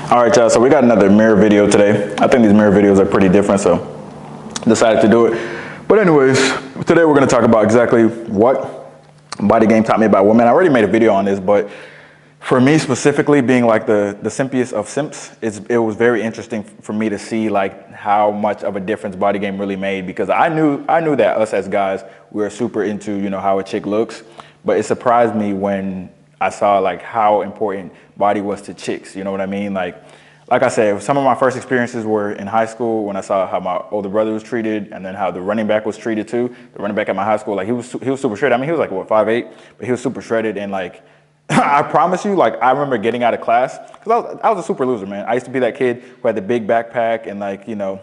All right, y'all, so we got another mirror video today. I think these mirror videos are pretty different, so decided to do it. But anyways, today we're gonna talk about exactly what body game taught me about women. I already made a video on this, but for me specifically, being like the simpiest of simps, it was very interesting for me to see like how much of a difference body game really made, because I knew that us as guys, we were super into, you know, how a chick looks, but it surprised me when I saw like how important body was to chicks. You know what I mean? Like I said, some of my first experiences were in high school when I saw how my older brother was treated, and then how the running back was treated too. The running back at my high school, like he was super shredded. I mean, he was like what, 5'8", but he was super shredded, and like I promise you, like I remember getting out of class because I was a super loser, man. I used to be that kid who had the big backpack, and like, you know,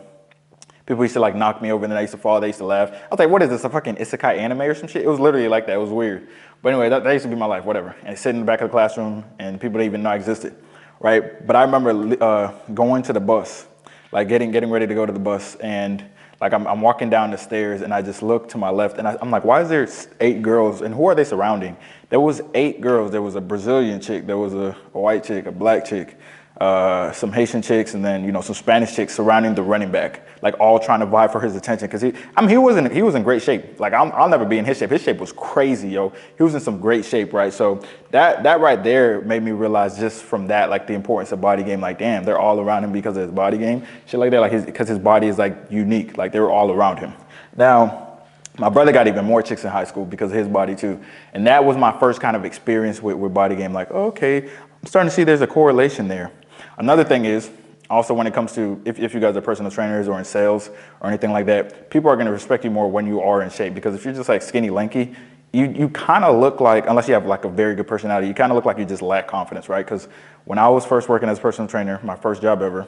people used to like knock me over, and then I used to fall. They used to laugh. I was like, what is this, a fucking isekai anime or some shit? It was literally like that. It was weird. But anyway, that used to be my life, whatever. And sit in the back of the classroom, and people didn't even know I existed, right? But I remember going to the bus, like getting ready to go to the bus, and like I'm walking down the stairs, and I just look to my left, and I'm like, why is there 8 girls, and who are they surrounding? There was 8 girls. There was a Brazilian chick, there was a white chick, a black chick, some Haitian chicks, and then, you know, some Spanish chicks surrounding the running back, like all trying to vie for his attention. Cause he was in great shape. Like I'll never be in his shape. His shape was crazy, yo. He was in some great shape, right? So that right there made me realize, just from that, like the importance of body game. Like, damn, they're all around him because of his body game, shit like that. Like because his body is like unique. Like they were all around him. Now, my brother got even more chicks in high school because of his body too. And that was my first kind of experience with body game. Like, okay, I'm starting to see there's a correlation there. Another thing is, also when it comes to, if you guys are personal trainers or in sales or anything like that, people are going to respect you more when you are in shape. Because if you're just like skinny, lanky, you kind of look like, unless you have like a very good personality, you kind of look like you just lack confidence, right? Because when I was first working as a personal trainer, my first job ever,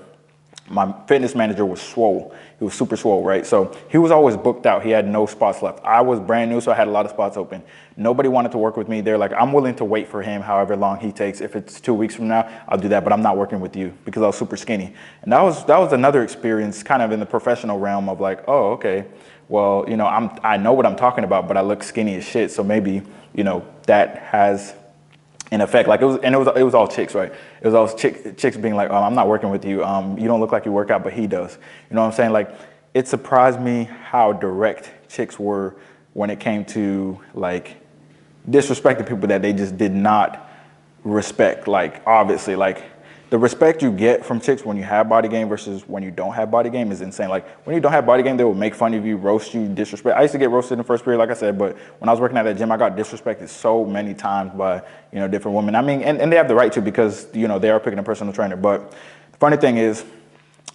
my fitness manager was swole. He was super swole, right? So he was always booked out. He had no spots left. I was brand new, so I had a lot of spots open. Nobody wanted to work with me. They're like, I'm willing to wait for him however long he takes. If it's 2 weeks from now, I'll do that, but I'm not working with you, because I was super skinny. And that was another experience kind of in the professional realm of like, oh, okay, well, you know, I know what I'm talking about, but I look skinny as shit. So maybe, you know, that has in effect, like it was all chicks, right? It was all chicks being like, oh, I'm not working with you. You don't look like you work out, but he does. You know what I'm saying? Like, it surprised me how direct chicks were when it came to like disrespecting people that they just did not respect. Like, obviously, like the respect you get from chicks when you have body game versus when you don't have body game is insane. Like when you don't have body game, they will make fun of you, roast you, disrespect. I used to get roasted in the first period, like I said, but when I was working at that gym, I got disrespected so many times by, you know, different women. I mean, and they have the right to, because, you know, they are picking a personal trainer. But the funny thing is,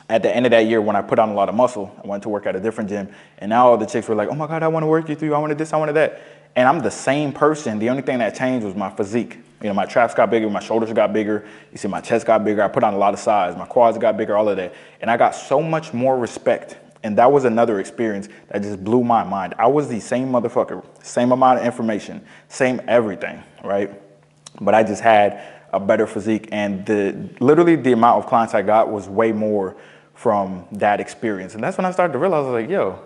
at the end of that year, when I put on a lot of muscle, I went to work at a different gym, and now all the chicks were like, oh my God, I want to work you through. I wanted this, I wanted that. And I'm the same person. The only thing that changed was my physique. You know, my traps got bigger, my shoulders got bigger. You see, my chest got bigger. I put on a lot of size. My quads got bigger, all of that. And I got so much more respect. And that was another experience that just blew my mind. I was the same motherfucker, same amount of information, same everything, right? But I just had a better physique. And literally the amount of clients I got was way more from that experience. And that's when I started to realize, I was like, yo,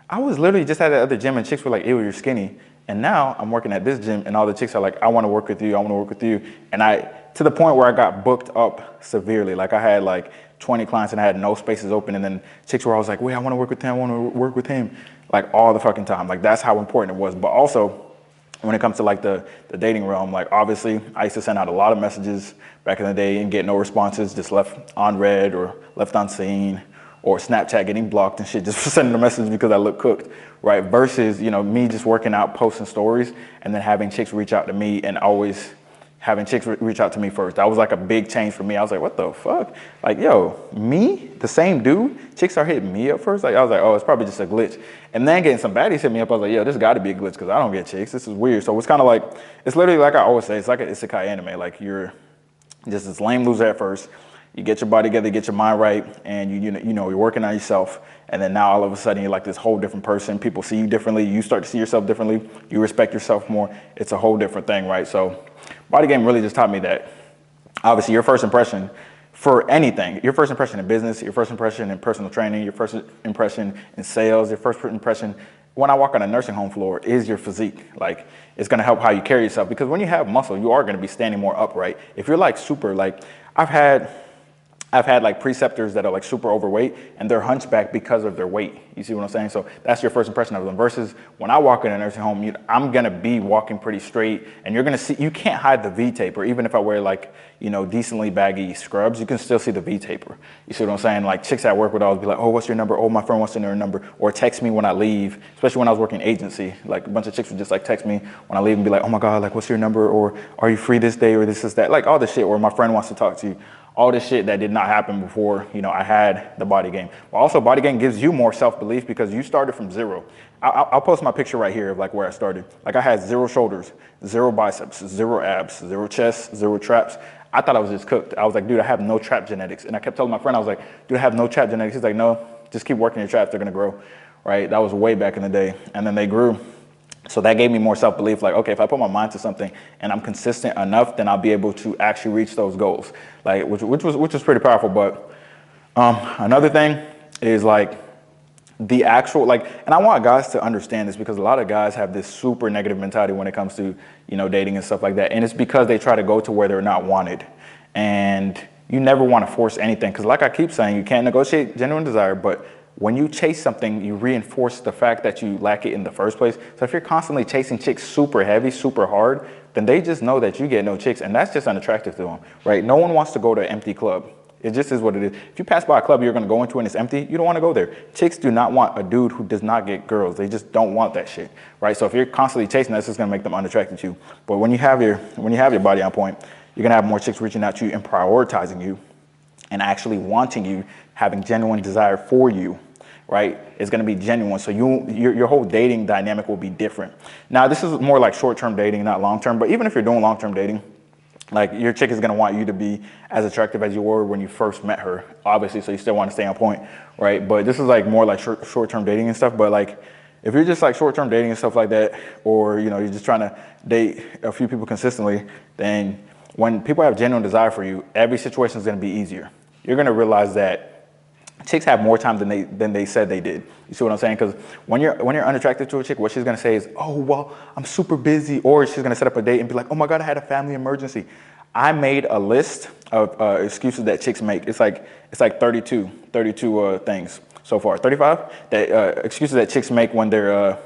I was literally just at that other gym, and chicks were like, ew, you're skinny. And now I'm working at this gym, and all the chicks are like, I want to work with you. I want to work with you. And to the point where I got booked up severely. Like I had like 20 clients and I had no spaces open. And then chicks were always like, wait, I want to work with him. I want to work with him. Like all the fucking time. Like that's how important it was. But also when it comes to like the dating realm, like obviously I used to send out a lot of messages back in the day and get no responses, just left unread or left unseen, or Snapchat getting blocked and shit just for sending a message because I look cooked, right? Versus, you know, me just working out, posting stories, and then having chicks reach out to me, and always having chicks reach out to me first. That was like a big change for me. I was like, what the fuck? Like, yo, me, the same dude, chicks are hitting me up first? Like, I was like, oh, it's probably just a glitch. And then getting some baddies hit me up, I was like, yo, this gotta be a glitch, because I don't get chicks. This is weird. So it's kind of like, it's literally like I always say, it's like an isekai anime. Like you're just this lame loser at first. You get your body together, get your mind right, and you know you're working on yourself. And then now all of a sudden you're like this whole different person. People see you differently. You start to see yourself differently. You respect yourself more. It's a whole different thing, right? So body game really just taught me that. Obviously, your first impression for anything, your first impression in business, your first impression in personal training, your first impression in sales, your first impression when I walk on a nursing home floor is your physique. Like, it's gonna help how you carry yourself, because when you have muscle, you are gonna be standing more upright. If you're like super, like I've had I've had like preceptors that are like super overweight and they're hunchback because of their weight. You see what I'm saying? So that's your first impression of them versus when I walk in a nursing home, I'm going to be walking pretty straight and you're going to see, you can't hide the V taper. Even if I wear like, you know, decently baggy scrubs, you can still see the V taper. You see what I'm saying? Like chicks at work would always be like, oh, what's your number? Oh, my friend wants to know your number. Or text me when I leave, especially when I was working agency. Like a bunch of chicks would just like text me when I leave and be like, oh my God, like what's your number? Or are you free this day? Or this is that, like all this shit, or my friend wants to talk to you. All this shit that did not happen before, you know, I had the body game. But also body game gives you more self-belief because you started from zero. I'll post my picture right here of like where I started. Like I had 0 shoulders, 0 biceps, 0 abs, 0 chest, 0 traps. I thought I was just cooked. I was like, dude, I have no trap genetics. And I kept telling my friend, I was like, dude, I have no trap genetics. He's like, no, just keep working your traps. They're gonna grow, right? That was way back in the day. And then they grew. So that gave me more self-belief, like, okay, if I put my mind to something and I'm consistent enough, then I'll be able to actually reach those goals, like, which was pretty powerful. But another thing is like the actual, like, and I want guys to understand this because a lot of guys have this super negative mentality when it comes to, you know, dating and stuff like that. And it's because they try to go to where they're not wanted. And you never want to force anything because like I keep saying, you can't negotiate genuine desire, but when you chase something, you reinforce the fact that you lack it in the first place. So if you're constantly chasing chicks super heavy, super hard, then they just know that you get no chicks, and that's just unattractive to them, right? No one wants to go to an empty club. It just is what it is. If you pass by a club you're gonna go into and it's empty, you don't wanna go there. Chicks do not want a dude who does not get girls. They just don't want that shit, right? So if you're constantly chasing, that's just gonna make them unattracted to you. But when you have your body on point, you're gonna have more chicks reaching out to you and prioritizing you and actually wanting you, having genuine desire for you, right? It's going to be genuine. So your whole dating dynamic will be different. Now, this is more like short-term dating, not long-term. But even if you're doing long-term dating, like your chick is going to want you to be as attractive as you were when you first met her, obviously. So you still want to stay on point, right? But this is like more like short-term dating and stuff. But like if you're just like short-term dating and stuff like that, or, you know, you're just trying to date a few people consistently, then when people have genuine desire for you, every situation is going to be easier. You're going to realize that chicks have more time than they said they did. You see what I'm saying? Because when you're unattracted to a chick, what she's going to say is, oh, well, I'm super busy. Or she's going to set up a date and be like, oh my God, I had a family emergency. I made a list of excuses that chicks make. It's like 32 things so far. 35 that excuses that chicks make when they're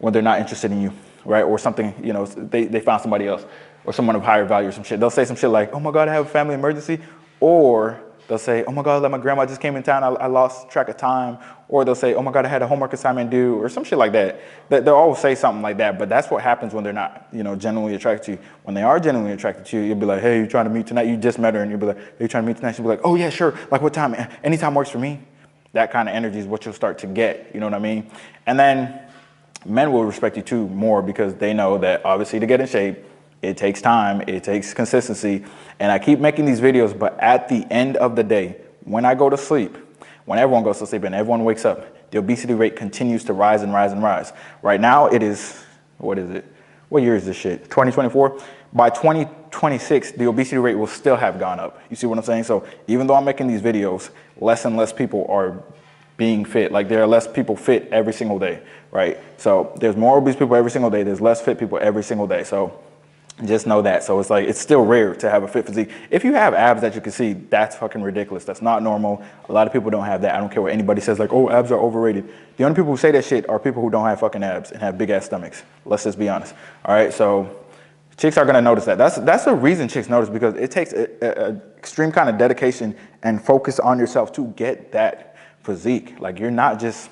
not interested in you, right? Or something, you know, they found somebody else or someone of higher value or some shit. They'll say some shit like, oh my God, I have a family emergency. Or they'll say, oh my God, like my grandma just came in town, I lost track of time. Or they'll say, oh my God, I had a homework assignment due, or some shit like that. They'll always say something like that, but that's what happens when they're not, you know, genuinely attracted to you. When they are genuinely attracted to you, you'll be like, hey, you trying to meet tonight? You just met her and you'll be like, hey, you trying to meet tonight? She'll be like, oh yeah, sure. Like what time? Anytime works for me. That kind of energy is what you'll start to get, you know what I mean? And then men will respect you too more because they know that obviously to get in shape, it takes time, it takes consistency. And I keep making these videos, but at the end of the day, when I go to sleep, when everyone goes to sleep and everyone wakes up, the obesity rate continues to rise and rise and rise. Right now it is, what is it? What year is this shit? 2024? By 2026, the obesity rate will still have gone up. You see what I'm saying? So even though I'm making these videos, less and less people are being fit. Like there are less people fit every single day, right? So there's more obese people every single day. There's less fit people every single day. So just know that. So it's like, it's still rare to have a fit physique. If you have abs that you can see, that's fucking ridiculous. That's not normal. A lot of people don't have that. I don't care what anybody says, like, oh, abs are overrated. The only people who say that shit are people who don't have fucking abs and have big ass stomachs. Let's just be honest. All right. So chicks are going to notice that. That's the reason chicks notice, because it takes a extreme kind of dedication and focus on yourself to get that physique. Like you're not just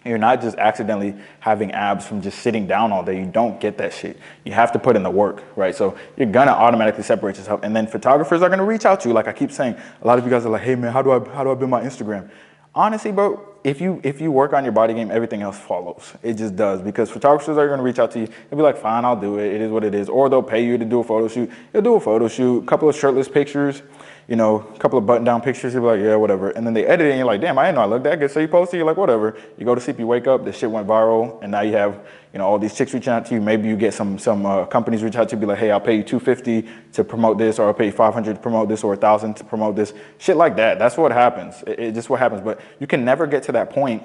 accidentally having abs from just sitting down all day. You don't get that shit. You have to put in the work, right? So you're gonna automatically separate yourself, and then photographers are gonna reach out to you. Like I keep saying, a lot of you guys are like, hey man, how do I build my Instagram? Honestly, bro, if you work on your body game, everything else follows. It just does, because photographers are gonna reach out to you. They'll be like, fine, I'll do it. It is what it is. Or they'll pay you to do a photo shoot. You'll do a photo shoot, a couple of shirtless pictures, you know, a couple of button-down pictures. You'll be like, yeah, whatever. And then they edit it, and you're like, damn, I didn't know I looked that good. So you post it, you're like, whatever. You go to sleep, you wake up, this shit went viral, and now you have, you know, all these chicks reaching out to you. Maybe you get some companies reach out to you, be like, hey, I'll pay you $250 to promote this, or I'll pay you $500 to promote this, or $1,000 to promote this. Shit like that. That's what happens. It's just what happens. But you can never get to that point,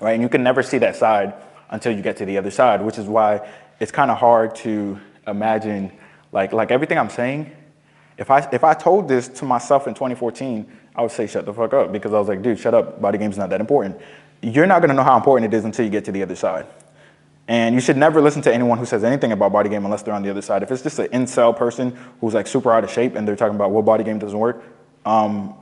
right? And you can never see that side until you get to the other side, which is why it's kind of hard to imagine, like everything I'm saying, If I told this to myself in 2014, I would say shut the fuck up, because I was like, dude, shut up. Body game's not that important. You're not gonna know how important it is until you get to the other side. And you should never listen to anyone who says anything about body game unless they're on the other side. If it's just an incel person who's like super out of shape and they're talking about what body game doesn't work,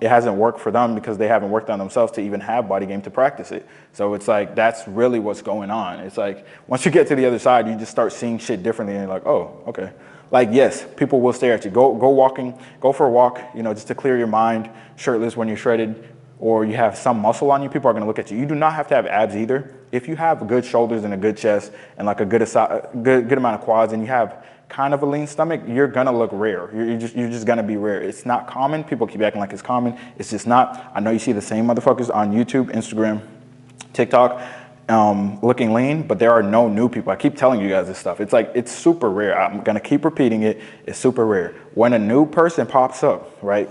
it hasn't worked for them because they haven't worked on themselves to even have body game to practice it. So it's like, that's really what's going on. It's like, once you get to the other side, you just start seeing shit differently and you're like, oh, okay. Like, yes, people will stare at you. Go walking, go for a walk, you know, just to clear your mind, shirtless when you're shredded, or you have some muscle on you, people are gonna look at you. You do not have to have abs either. If you have good shoulders and a good chest and like a good amount of quads and you have kind of a lean stomach, you're gonna look rare. You're just gonna be rare. It's not common. People keep acting like it's common. It's just not. I know you see the same motherfuckers on YouTube, Instagram, TikTok, looking lean, but there are no new people. I keep telling you guys this stuff. It's like, it's super rare. I'm gonna keep repeating it. It's super rare. When a new person pops up, right?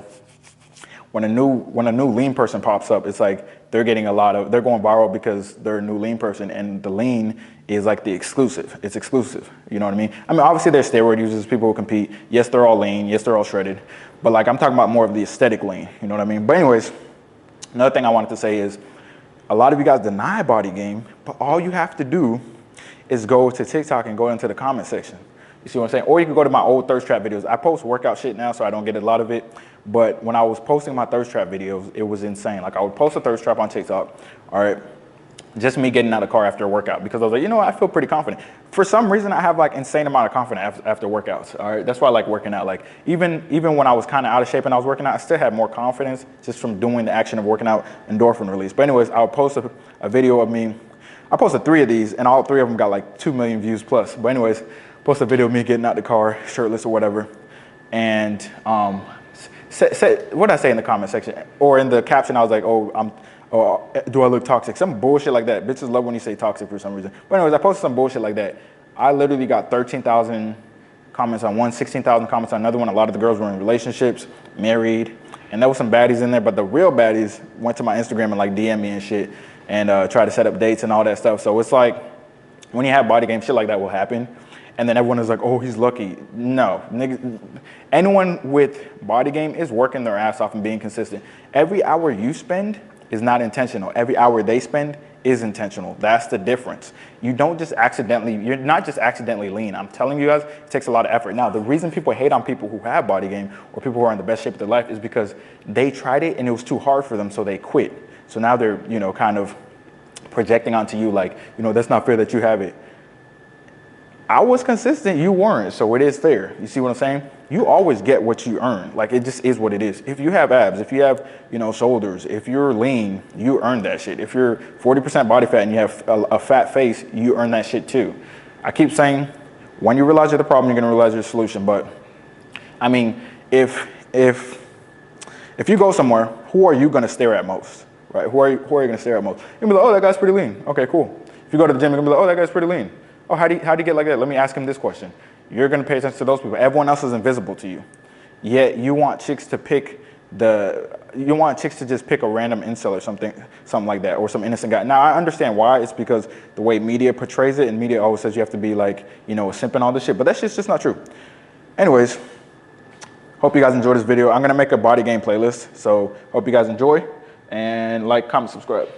When a new lean person pops up, it's like they're getting they're going viral because they're a new lean person, and the lean is like the exclusive. It's exclusive. You know what I mean? I mean, obviously there's steroid users, people who compete. Yes, they're all lean. Yes, they're all shredded. But like, I'm talking about more of the aesthetic lean. You know what I mean? But anyways, another thing I wanted to say is a lot of you guys deny body game, but all you have to do is go to TikTok and go into the comment section. You see what I'm saying? Or you can go to my old thirst trap videos. I post workout shit now, so I don't get a lot of it. But when I was posting my thirst trap videos, it was insane. Like, I would post a thirst trap on TikTok, all right? Just me getting out of the car after a workout, because I was like, you know what, I feel pretty confident. For some reason, I have like insane amount of confidence after workouts, all right? That's why I like working out. Like, even when I was kind of out of shape and I was working out, I still had more confidence just from doing the action of working out, endorphin release. But anyways, I would post a video of me. I posted 3 of these, and all 3 of them got like 2 million views plus. But anyways, post a video of me getting out the car, shirtless or whatever, and what did I say in the comment section? Or in the caption, I was like, do I look toxic? Some bullshit like that. Bitches love when you say toxic for some reason. But anyways, I posted some bullshit like that. I literally got 13,000 comments on one, 16,000 comments on another one. A lot of the girls were in relationships, married, and there was some baddies in there, but the real baddies went to my Instagram and like DM me and shit and try to set up dates and all that stuff. So it's like, when you have body game, shit like that will happen. And then everyone is like, oh, he's lucky. No, nigga, anyone with body game is working their ass off and being consistent. Every hour you spend is not intentional. Every hour they spend is intentional. That's the difference. You're not just accidentally lean. I'm telling you guys, it takes a lot of effort. Now, the reason people hate on people who have body game or people who are in the best shape of their life is because they tried it and it was too hard for them, so they quit. So now they're, you know, kind of projecting onto you like, you know, that's not fair that you have it. I was consistent, you weren't, so it is fair. You see what I'm saying? You always get what you earn. Like, it just is what it is. If you have abs, if you have, you know, shoulders, if you're lean, you earn that shit. If you're 40% body fat and you have a fat face, you earn that shit too. I keep saying, when you realize you're the problem, you're gonna realize you're the solution. But I mean, if you go somewhere, who are you gonna stare at most, right? Who are you gonna stare at most? You're gonna be like, oh, that guy's pretty lean. Okay, cool. If you go to the gym, you're gonna be like, oh, that guy's pretty lean. Oh, how'd he get like that? Let me ask him this question. You're gonna pay attention to those people. Everyone else is invisible to you. Yet you want chicks to just pick a random incel or something like that, or some innocent guy. Now, I understand why. It's because the way media portrays it, and media always says you have to be like, you know, a simp and all this shit, but that's just not true. Anyways, hope you guys enjoyed this video. I'm gonna make a body game playlist, so hope you guys enjoy, and like, comment, subscribe.